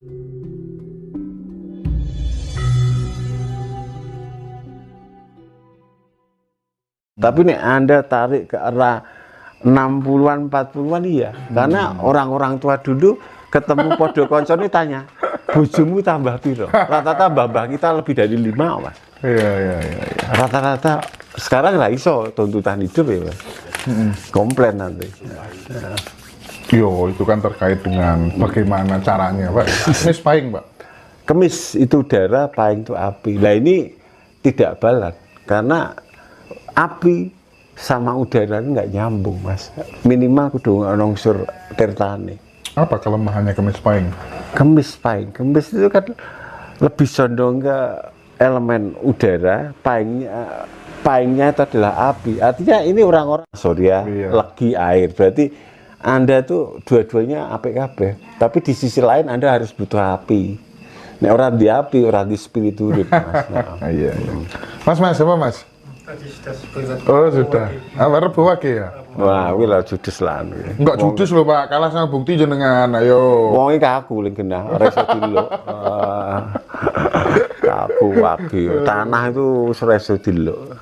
Tapi nih Anda tarik ke arah 60-an, 40-an iya. Karena orang-orang tua dulu ketemu podo koncone tanya, bojomu tambah piro? Rata-rata mbah kita lebih dari 5, Mas. Iya. Rata-rata sekarang nggak iso tuntutan hidup ya, Mas. Komplain nanti. Yo, itu kan terkait dengan bagaimana caranya, Pak. Kemis pahing, Pak. Kemis itu udara, pahing itu api. Nah ini tidak balat karena api sama udara nggak nyambung, Mas. Minimal kudu ana unsur tertane. Apa kelemahannya kemis pahing? Kemis pahing. Kemis itu kan lebih condong ke elemen udara, pahingnya itu adalah api. Artinya ini orang-orang surya, legi air. Berarti Anda tuh dua-duanya apik kabeh. Tapi di sisi lain Anda harus butuh api. Nek orang di api, orang di spiritu, Mas. Nah. Iya. Mas, apa Mas? Tadi sudah sebulan. Oh sudah. Apa Rebo wage ya? Wah, wih lah judes lah. Enggak judes loh Pak, kalah sama bukti jenengan. Ayo. Wonge kaku ling genah, ora iso diluk. Kaku wage. Tanah itu ora iso diluk.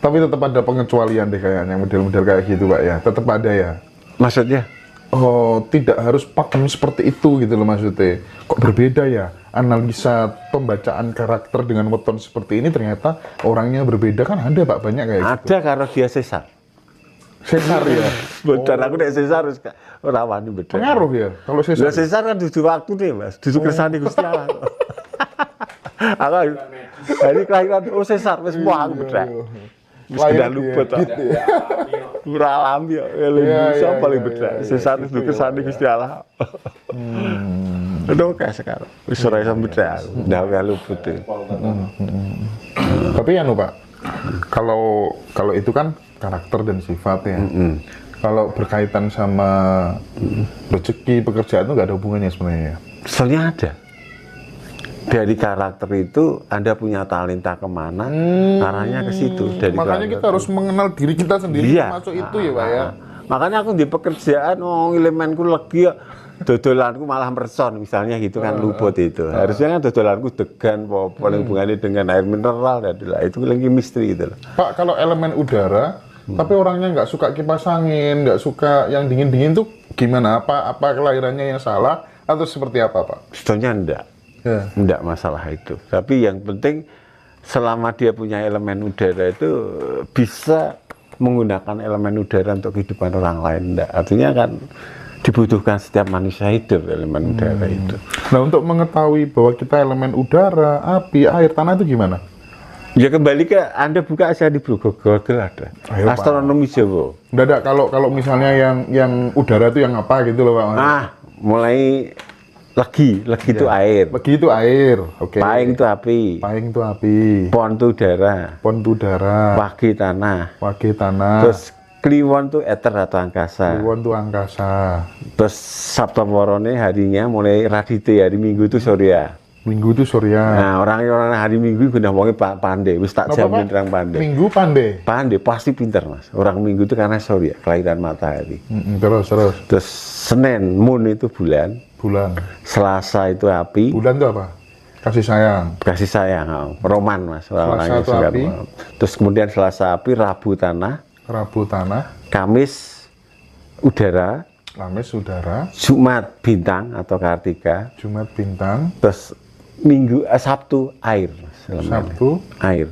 Tapi tetap ada pengecualian deh kayaknya model-model kayak gitu Pak ya. Tetap ada ya. Maksudnya? Oh, tidak harus pakem seperti itu gitu loh maksudnya. Kok berbeda ya? Analisa pembacaan karakter dengan weton seperti ini ternyata orangnya berbeda kan ada Pak, banyak kayak gitu. Ada karena dia sesar. Sesar ya? Betul, aku nek sesar harus ora wani betul. Pengaruh ya kalau sesar? Lah sesar kan dudu waktu nih Mas, dudu kersane Gusti Allah. Aku hari kelahiran sesar wis wah bedak. Wis sudah lupa tak. Ora alami ya, Indonesia paling bedak. Sesar dudu kersane Gusti Allah. Udah kayak sekarang, wis ora iso bedak. Ndak luput. Tapi ya Pak, kalau itu kan karakter dan sifat ya. Kalau berkaitan sama rezeki pekerjaan itu nggak ada hubungannya sebenarnya. Soalnya ada. Dari karakter itu Anda punya talenta kemana, arahnya ke situ. Dari makanya kita harus mengenal diri kita sendiri termasuk itu ya Pak ya. Makanya aku di pekerjaan, elemenku legi ya. Dodolanku malah merson misalnya gitu kan luput itu. Harusnya kan dodolanku degan, paling hubungannya dengan air mineral adalah itu lagi misteri itu. Pak, kalau elemen udara, tapi orangnya nggak suka kipas angin, nggak suka yang dingin-dingin tuh gimana? Apa kelahirannya yang salah atau seperti apa Pak? Sebetulnya enggak masalah itu. Tapi yang penting selama dia punya elemen udara itu bisa menggunakan elemen udara untuk kehidupan orang lain. Enggak. Artinya kan dibutuhkan setiap manusia hidup elemen udara itu. Nah untuk mengetahui bahwa kita elemen udara, api, air, tanah itu gimana? Ya kembali ke Anda buka aja di Google ada. Ayo, astronomi Jawa. Enggak, kalau misalnya yang udara itu yang apa gitu loh Pak. Mulai legi itu air. Legi itu air. Oke. Pahing itu api. Pahing itu api. Pon itu udara. Pon itu udara. Wage tanah. Wage tanah. Terus Kliwon itu eter atau angkasa. Kliwon itu angkasa. Terus Sabtu Warone harinya mulai radite, hari Minggu itu surya. Minggu itu surya. Nah, orang hari Minggu udah ngomongin pandai, wis tak jamin orang pandai. Minggu pandai. Pandai pasti pinter Mas. Orang Minggu itu karena surya, kelahiran matahari. Terus. Terus Senin, moon itu bulan. Selasa itu api. Bulan itu apa? Kasih sayang. Kasih sayang, roman Mas. Selasa itu api. Terus kemudian Selasa api, Rabu tanah. Kamis udara. Jumat bintang atau Kartika. Terus Sabtu air. Sabtu air.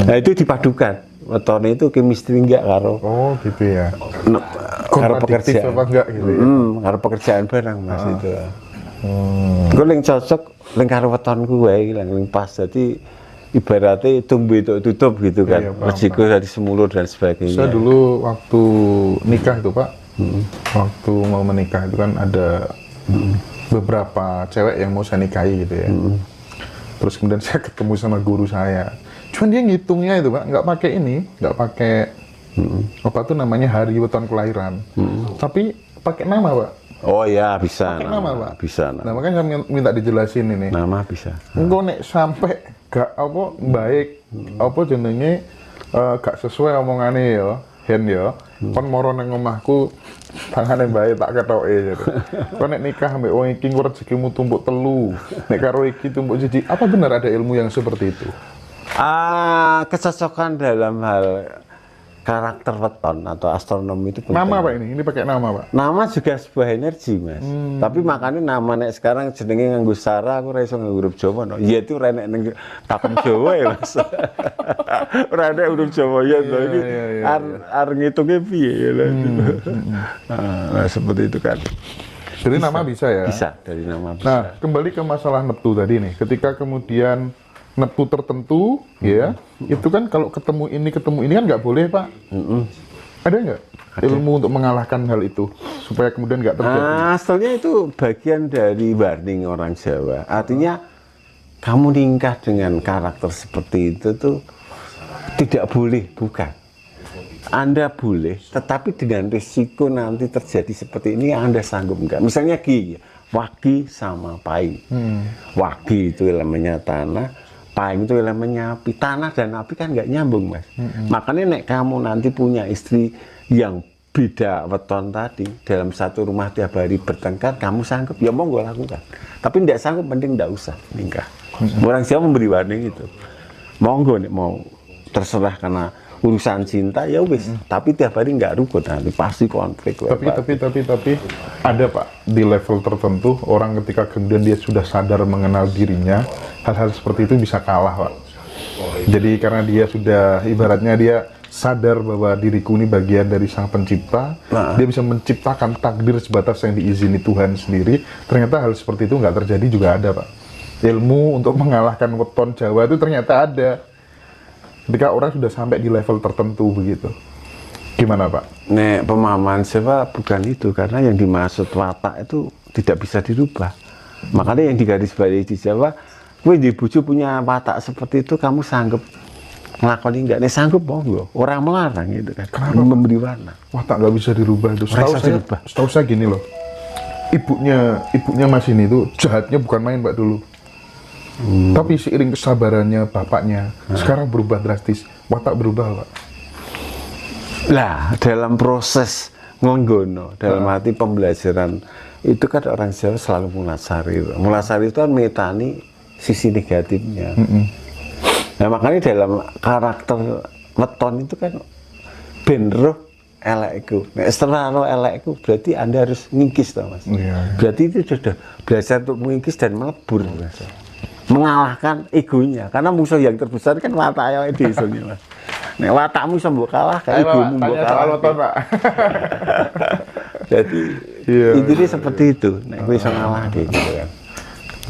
Nah itu dipadukan. Wetone itu chemistry enggak karo. Oh gitu ya. Karo pekerjaan apa enggak gitu ya. Karo pekerjaan barang Mas itu. Gue yang cocok yang karo wetonku wae yang pas. Jadi ibaratnya tumbuh itu tutup gitu kan. Resiko dari semulur dan sebagainya. Saya dulu waktu nikah itu Pak. Waktu mau menikah itu kan ada beberapa cewek yang mau saya nikahi gitu ya. Terus kemudian saya ketemu sama guru saya. Cuman dia ngitungnya itu Pak, nggak pakai apa tuh namanya hari weton kelahiran. Tapi pakai nama Pak. Oh ya bisa. Pakai nama Pak. Bisa. Nah makanya saya minta dijelasin ini. Nama bisa. Engko nek sampai gak baik apa jenenge gak sesuai omongane ya, Hen ya. Kon moro nang omahku tangane bae tak ketoke gitu. Kon nek nikah ambek wong iki rezekimu tumpuk telu. Nek karo iki tumpuk siji. Apa benar ada ilmu yang seperti itu? Kecocokan dalam hal karakter weton atau astronomi itu penting. Nama Pak ini pakai nama Pak? Nama juga sebuah energi Mas. Tapi makanya nama nek sekarang jenenge nganggo Sara, aku ora iso nganggo huruf Jawa no. Ya itu ora nek ning takon Jawa ya Mas. Ora nek huruf Jawa ya to iki. Arep ngitunge piye ya lho. Nah, seperti itu kan. Jadi nama bisa ya? Bisa, dari nama bisa. Nah, kembali ke masalah neptu tadi nih. Ketika kemudian neptu tertentu, ya, itu kan kalau ketemu ini kan nggak boleh Pak. Ada nggak ilmu untuk mengalahkan hal itu supaya kemudian nggak terjadi? Asalnya itu bagian dari warning orang Jawa. Artinya kamu nikah dengan karakter seperti itu tuh tidak boleh, bukan. Anda boleh, tetapi dengan risiko nanti terjadi seperti ini Anda sanggup nggak? Misalnya gini, wagi sama paing. Wagi itu elemennya tanah, paing itu elemennya api. Tanah dan api kan nggak nyambung Mas. Makanya nek kamu nanti punya istri yang beda weton tadi, dalam satu rumah tiap hari bertengkar, kamu sanggup, ya monggo lakukan. Tapi tidak sanggup, mending tidak usah nikah. Orang Jawa memberi warning itu. Monggo nek mau terserah karena urusan cinta ya wis, tapi tiap hari nggak rukun nanti pasti konflik. Tapi ada Pak di level tertentu orang ketika kemudian dia sudah sadar mengenal dirinya, hal-hal seperti itu bisa kalah Pak. Jadi karena dia sudah ibaratnya dia sadar bahwa diriku ini bagian dari Sang Pencipta, dia bisa menciptakan takdir sebatas yang diizini Tuhan sendiri. Ternyata hal seperti itu nggak terjadi juga ada Pak. Ilmu untuk mengalahkan weton Jawa itu ternyata ada. Ketika orang sudah sampai di level tertentu begitu, gimana Pak? Nek pemahaman Jawa bukan itu, karena yang dimaksud watak itu tidak bisa dirubah. Makanya yang digarisbawahi di Jawa, kowe di bojo punya watak seperti itu, kamu sanggup ngelakoni enggak? Nek sanggup monggo, orang melarang gitu kan. Kenapa? Memberi warna. Watak nggak bisa dirubah itu. Setahu saya gini loh, ibunya Mas ini tuh jahatnya bukan main Pak dulu. Tapi seiring kesabarannya bapaknya sekarang berubah drastis, watak berubah Pak. Lah dalam proses ngonggono, dalam arti pembelajaran itu kan orang Jawa selalu mulasari. Mulasari itu kan metani sisi negatifnya. Nah makanya dalam karakter weton itu kan ben roh elekku. Nah, setelah roh elekku berarti Anda harus ngingkis toh Mas. Berarti itu sudah belajar untuk mengingkis dan melebur Mas. Mengalahkan egonya, karena musuh yang terbesar kan watak yang disunya Mas. Nek watakmu bisa mbok kalah, kayak egomu mbok kalah. Pak. Jadi intinya seperti itu, nek kowe iso ngalah gitu kan.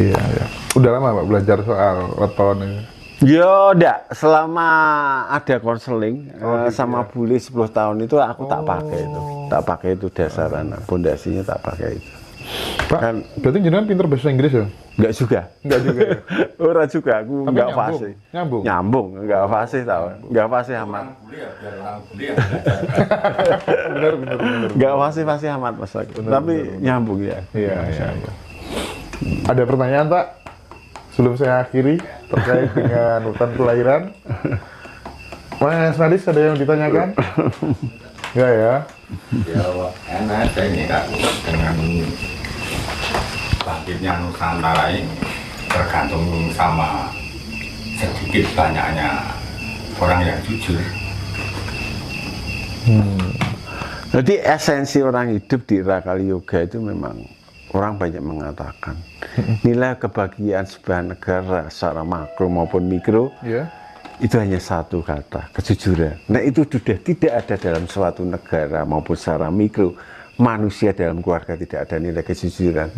Iya. Udah lama Pak belajar soal weton ini? Yo, ndak, selama ada konseling sama bule 10 tahun itu aku tak pakai itu. Tak pakai itu dasaran, pondasinya tak pakai itu. Pak, kan, berarti jenengan pinter bahasa Inggris ya? Enggak juga. Ya? Ora juga, aku enggak fasih. Nyambung, enggak fasih tau. Enggak fasih amat. Benar. Enggak fasih amat Mas aku. Tapi nyambung ya. Iya. Ada pertanyaan Pak? Sebelum saya akhiri terkait dengan hutan kelahiran. Mas Nadis ada yang ditanyakan? Enggak ya? Ya, enak saya ini Kak, dengan bangkitnya Nusantara ini tergantung sama sedikit banyaknya orang yang jujur. Jadi esensi orang hidup di era Kali Yoga itu memang orang banyak mengatakan nilai kebahagiaan sebuah negara secara makro maupun mikro itu hanya satu kata, kejujuran. Nah itu sudah tidak ada dalam suatu negara maupun secara mikro, manusia dalam keluarga tidak ada nilai kejujuran.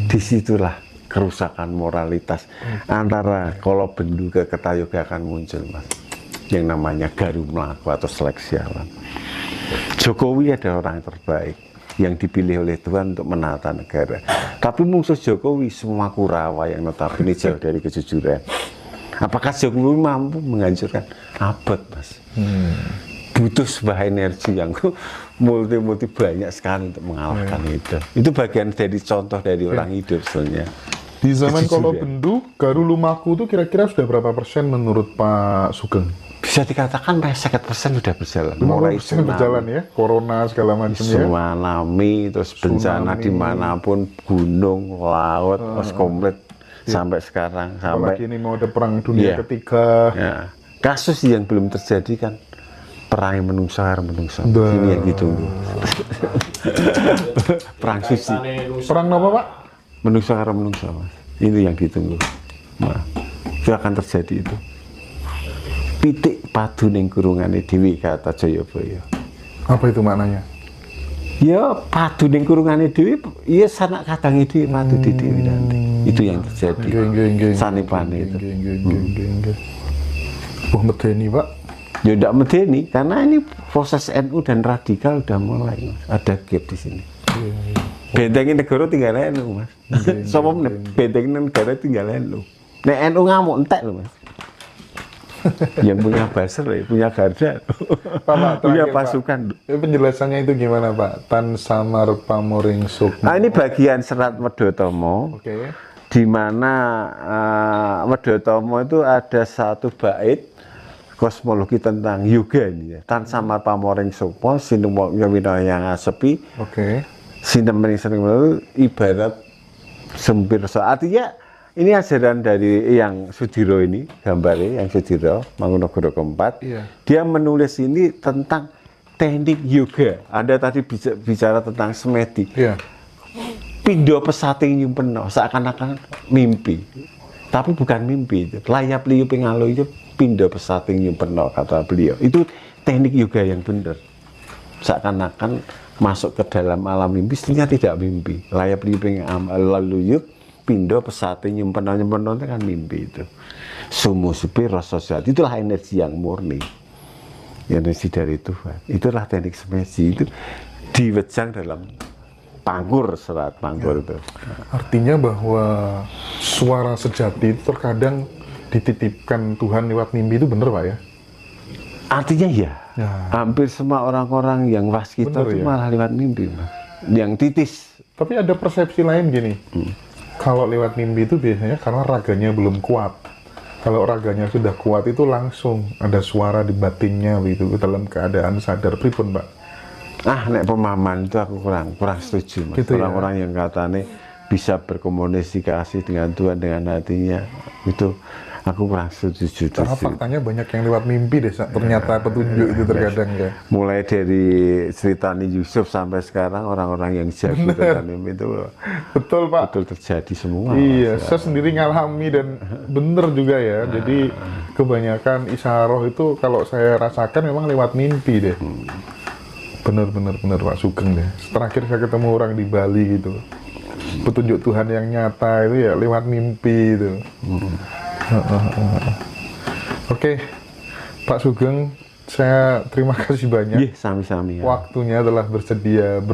Disitulah kerusakan moralitas antara kalau bendu ke Kertayoga akan muncul Mas, yang namanya garu melaku atau seleksi alam. Jokowi adalah orang terbaik yang dipilih oleh Tuhan untuk menata negara, tapi musuh Jokowi semua Kurawa yang notabene jauh dari kejujuran. Apakah Jokowi mampu menghancurkan abad Mas? Butuh sebuah energi yang multi banyak sekali untuk mengalahkan itu. Itu bagian dari contoh dari orang hidup sebenarnya. Di zaman kalau bendu, garu lumaku itu kira-kira sudah berapa persen menurut Pak Sugeng? bisa dikatakan 50% sudah berjalan. Mulai berjalan ya, corona segala macam ya. Tsunami, terus bencana Tsunami. dimanapun, gunung, laut, terus komplit sampai sekarang, sampai Apalagi ini mau ada perang dunia Iya. ketiga. ya. Kasus yang belum terjadi kan perang menungso karo menungso. Dah. Ini yang ditunggu. Perang suci, Perang apa Pak? menungso karo menungso, Mas. Ini yang ditunggu. Nah, itu akan terjadi itu. Pitik padu ning kurungane dhewe kata Jayabaya. Apa itu maknanya? Ya padu ning kurungane dhewe ya sanak kadange dhewe padu di dhewe nanti. Itu yang terjadi. Nggih. Sanipane itu. Nggih. Wah, medeni Pak. Ya ndak medeni karena ini proses NU dan radikal udah mulai, Mas. Ada gap di sini. Bentengin negara tinggal NU, Mas. Sopo meneh bentengin negara tinggal NU. Nek NU ngamuk entek loh, Mas. Yang punya buzzer ya, punya garda, Pak, punya terakhir, Pak. pasukan. Penjelasannya itu gimana Pak? Tan Samar Pamoring Sukmo. Nah ini bagian serat Wedotomo, Oke. di mana Wedotomo itu ada satu bait kosmologi tentang yoga ini ya. Tan Samar Pamoring Sukmo, Sinumok Winaya Ngasepi, Oke. Sinemering sering itu ibarat sempir. Artinya ini ajaran dari yang Sudiro ini, gambarnya yang Sudiro, Mangunegoro keempat. Iya. Dia menulis ini tentang teknik yoga. Anda tadi bicara tentang semedi. Iya. Pindo pesating nyumpeno, seakan-akan mimpi. Tapi bukan mimpi itu. Layap liu pingalo itu pindo pesating nyumpeno, kata beliau. Itu teknik yoga yang benar. Seakan-akan masuk ke dalam alam mimpi, sebenarnya tidak mimpi. Layap liu pingalo pindo pesate nyimpen itu kan mimpi itu. Sumu sepi rasa sehat, itulah energi yang murni, energi dari Tuhan. Itulah teknik semedi itu diwejang dalam pangkur, serat pangkur itu. Artinya bahwa suara sejati itu terkadang dititipkan Tuhan lewat mimpi, itu benar Pak ya? Artinya ya, Ya. hampir semua orang-orang yang waskita Bener itu ya? malah lewat mimpi, Mas. Yang titis. Tapi ada persepsi lain gini. Kalau lewat mimpi itu biasanya karena raganya belum kuat. Kalau raganya sudah kuat itu langsung ada suara di batinnya begitu dalam keadaan sadar. Pripun Pak? Nek pemahaman itu aku kurang setuju, Mas. Gitu ya? Orang-orang yang katanya bisa berkomunikasi dengan Tuhan dengan hatinya, itu aku kurang setuju. Karena faktanya banyak yang lewat mimpi deh, ternyata petunjuk itu terkadang ya. Mulai dari cerita Yusuf sampai sekarang orang-orang yang jago tentang mimpi itu Betul Pak. betul terjadi semua. Iya, Mas. saya sendiri ngalami dan bener juga ya. Jadi kebanyakan isyaroh itu kalau saya rasakan memang lewat mimpi deh. Bener Pak Sugeng deh. Terakhir saya ketemu orang di Bali gitu. Petunjuk Tuhan yang nyata itu ya lewat mimpi itu. Oke, Pak Sugeng, saya terima kasih banyak. Iya, sami-sami ya. Waktunya telah bersedia